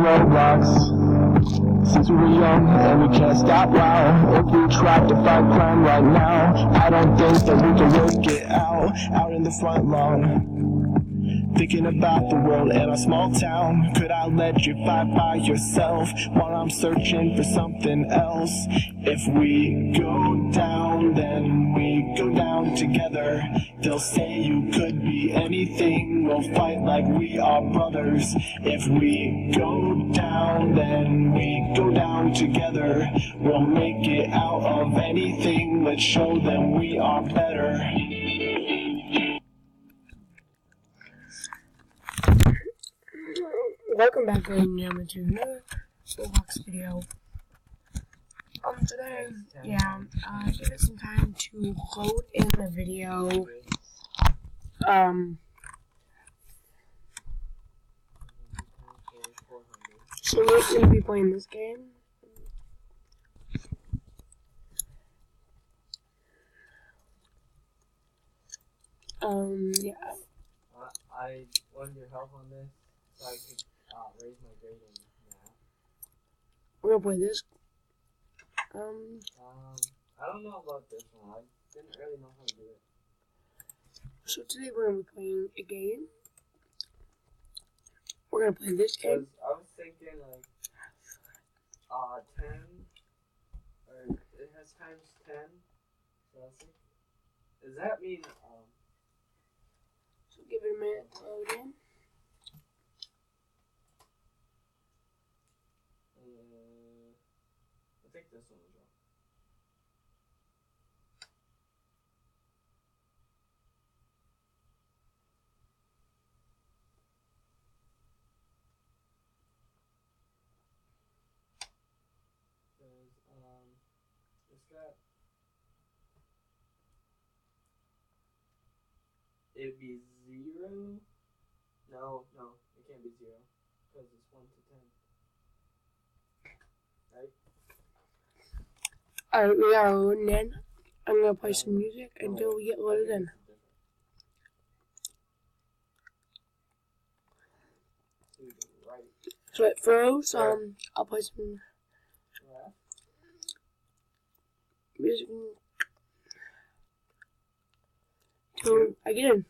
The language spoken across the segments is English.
Roblox. Since we were young and we can't stop now. If we tried to fight crime right now, I don't think that we can work it out in the front lawn. Thinking about the world in a small town. Could I let you fight by yourself while I'm searching for something else? If we go down, then we go down together. They'll say you could be anything. We'll fight like we are brothers. If we go down, then we go down together. We'll make it out of anything. Let's show them we are better. Welcome back, ladies and gentlemen, to another Roblox video. Today, give it some time to load in the video. So we're going to be playing this game. Yeah. I wanted your help on this so I could raise my grade in math. We're gonna play this. I don't know about this one. I didn't really know how to do it. So today we're gonna be playing a game. We're gonna play this game. I was thinking like 10, or it has times 10. So I was thinking, does that mean So give it a minute to load in. I think this one was wrong. It's got, it'd be 0. No, it can't be 0 because it's 1 to 10. Right? Alright, we are loading in. I'm gonna play some music until we get loaded in. So it froze. I'll play some music until I get in.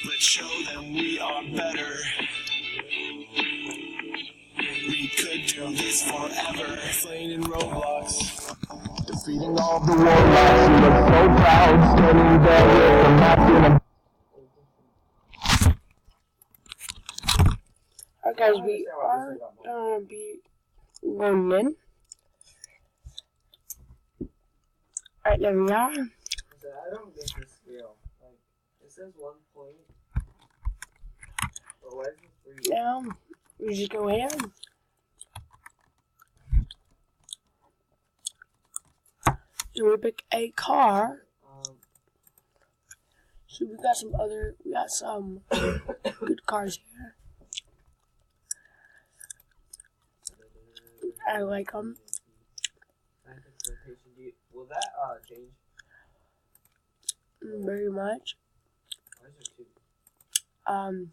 Let's show them we are better. We could do this forever. Playing in Roblox. Defeating all the warlocks. We look so proud. Standing there with a map in a... Alright guys, we are gonna be loading in. Alright, there we are. I don't get this scale. Like, it says 1 point. But why is it 3? Now, we just go in. So we pick a car. So we got some good cars here. I like them. Will that change? Very much. Why is there 2?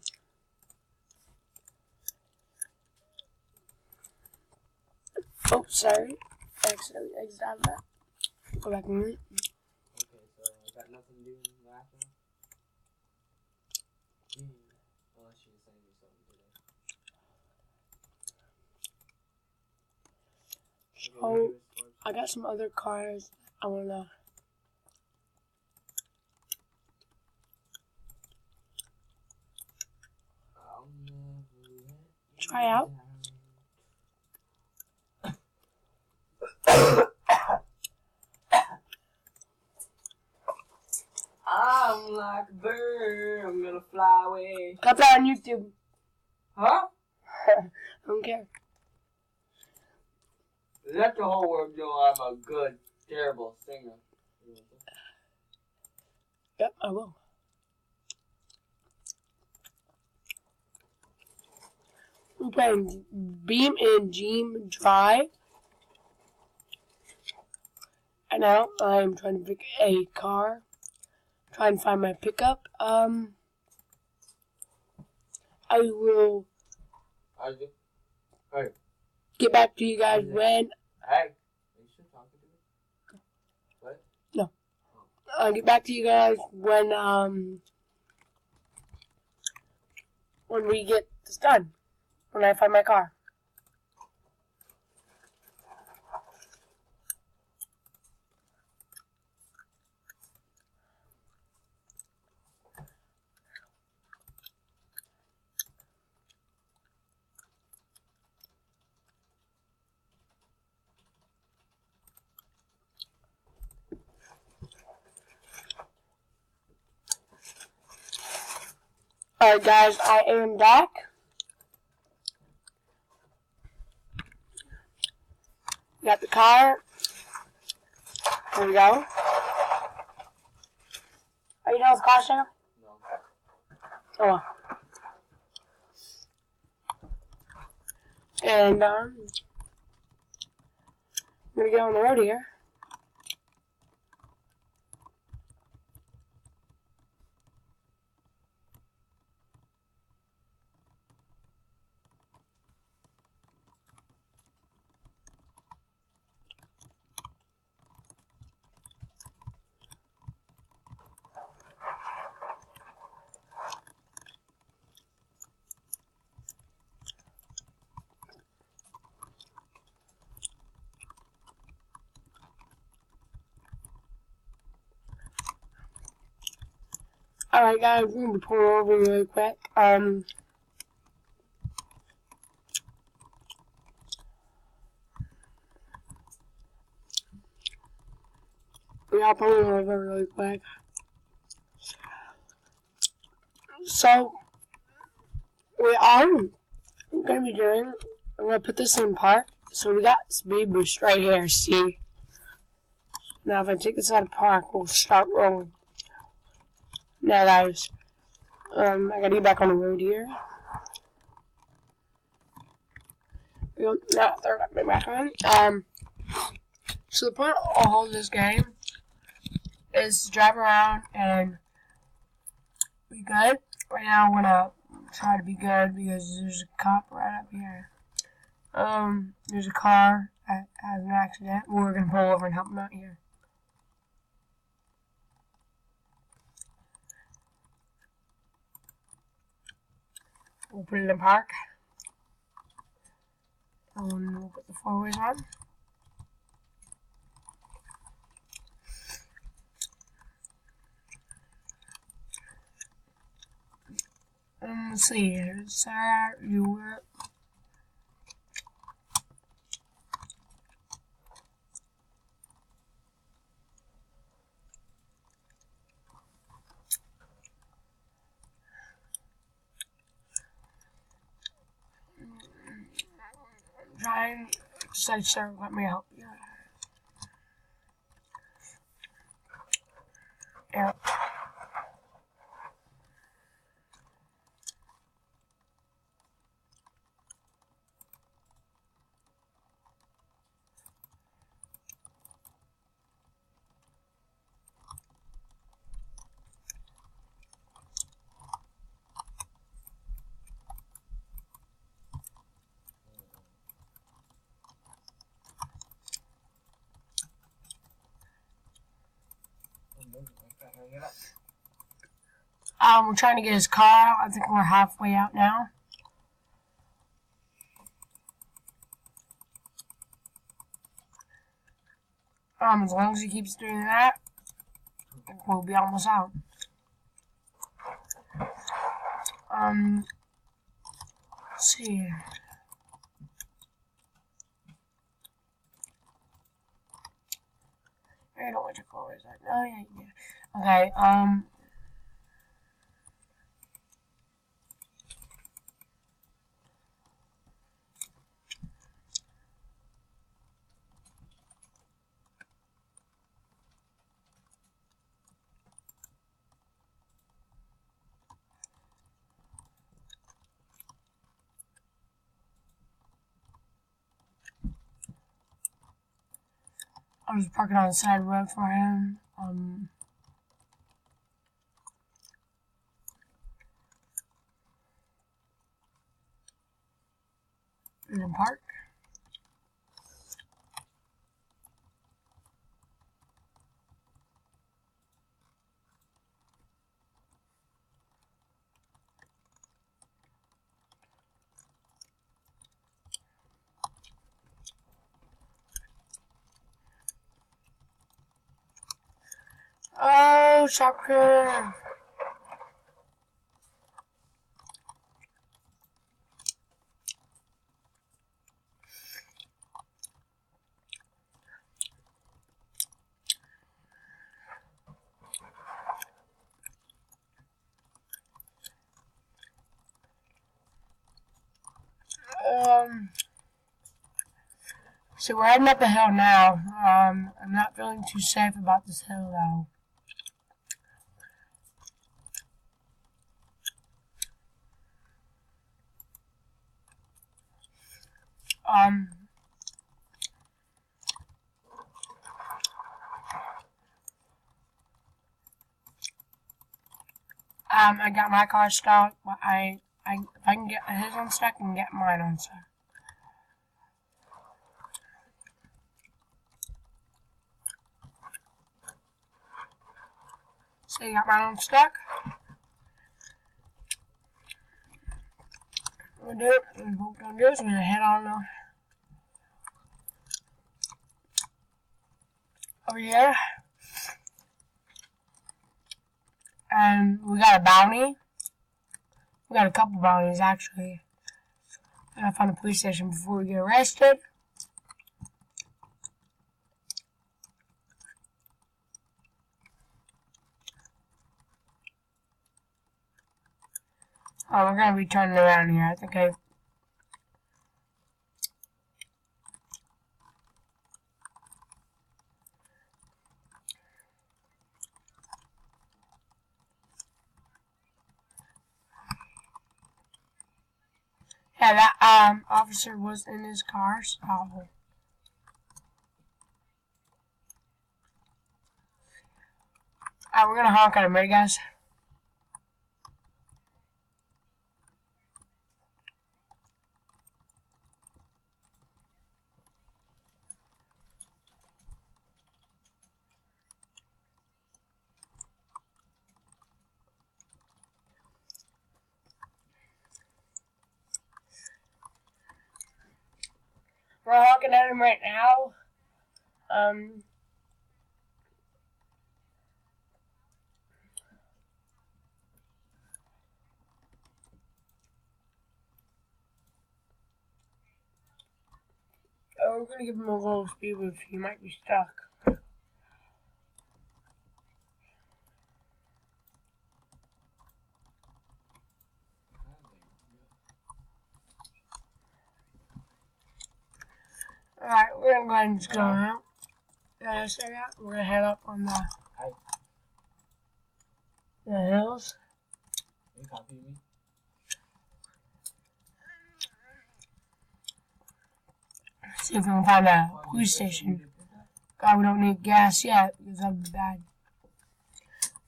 Oh, sorry. Accidentally exited out of that. Go back in it. Okay, so I got nothing to do in math now? Unless you send me something today. So, I got some other cars I wanna try out. I'm like a bird, I'm gonna fly away. Got that on YouTube. Huh? I don't care. Let the whole world know I'm a good, terrible singer. Yep, I will. We're playing Beam and Dream Drive. Right now, I'm trying to pick a car. Try and find my pickup. I will Hey. get back to you guys when. Hey. Are you still talking to me? What? No. I'll get back to you guys when we get this done. When I find my car. Alright guys, I am back. Got the car. Here we go. Are you done with the car, Sam? No. Oh well. And I'm gonna get on the road here. Alright guys, we're gonna be pulling over really quick. We are pulling over really quick. So, we are gonna be doing, I'm gonna put this in park. So we got speed boost right here, see? Now if I take this out of park, we'll start rolling. Now guys, I gotta get back on the road here. Now throw it back on. So the point of all this game is to drive around and be good. Right now I'm gonna try to be good because there's a cop right up here. There's a car that has an accident. We're gonna pull over and help him out here. We'll put it in park. And we'll put the four ways on. Let's see here. Sir, you were. Trying to say, sir, let me help you. Yeah. We're trying to get his car out. I think we're halfway out now. As long as he keeps doing that, I think we'll be almost out. Let's see. I don't know what your color is. Oh yeah. Okay. I was parking on the side of the road for him. In the park. Oh, shocker. So we're heading up a hill now. I'm not feeling too safe about this hill though. I got my car stuck, but if I can get his unstuck, I can get mine unstuck. So you got mine unstuck. What we're gonna do is we're gonna head on over here. And we got a bounty. We got a couple bounties actually. I gotta find a police station before we get arrested. Oh, we're gonna be turning around here. I think yeah, that officer was in his car, so alright, we're gonna honk at him, ready guys? We're honking at him right now. We're gonna give him a little speed boost. He might be stuck. Alright, we're gonna go ahead and just go out. We're gonna head up on the hills. You copy me? See if we can find a police station. God, we don't need gas yet because that would be bad.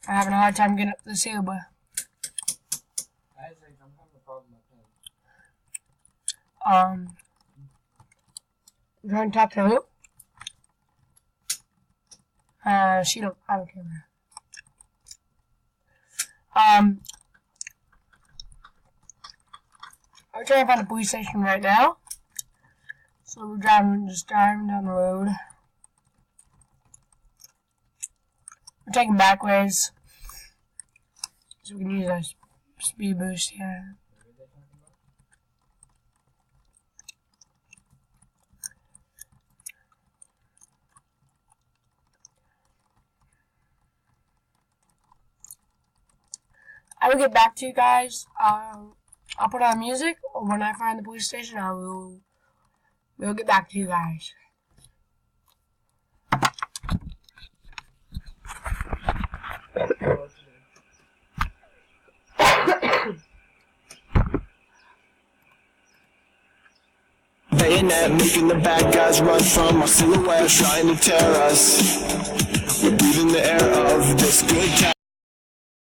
I'm having a hard time getting up this hill, but Isaac, I'm having a problem with him. You trying to talk to who? I don't care. We're trying to find a police station right now. So we're just driving down the road. We're taking back ways. So we can use our speed boost here. I will get back to you guys. I'll put on music. When I find the police station, we'll get back to you guys. Hey, bayonet, making the bad guys run from our silhouette, trying to tear us. We're breathing the air of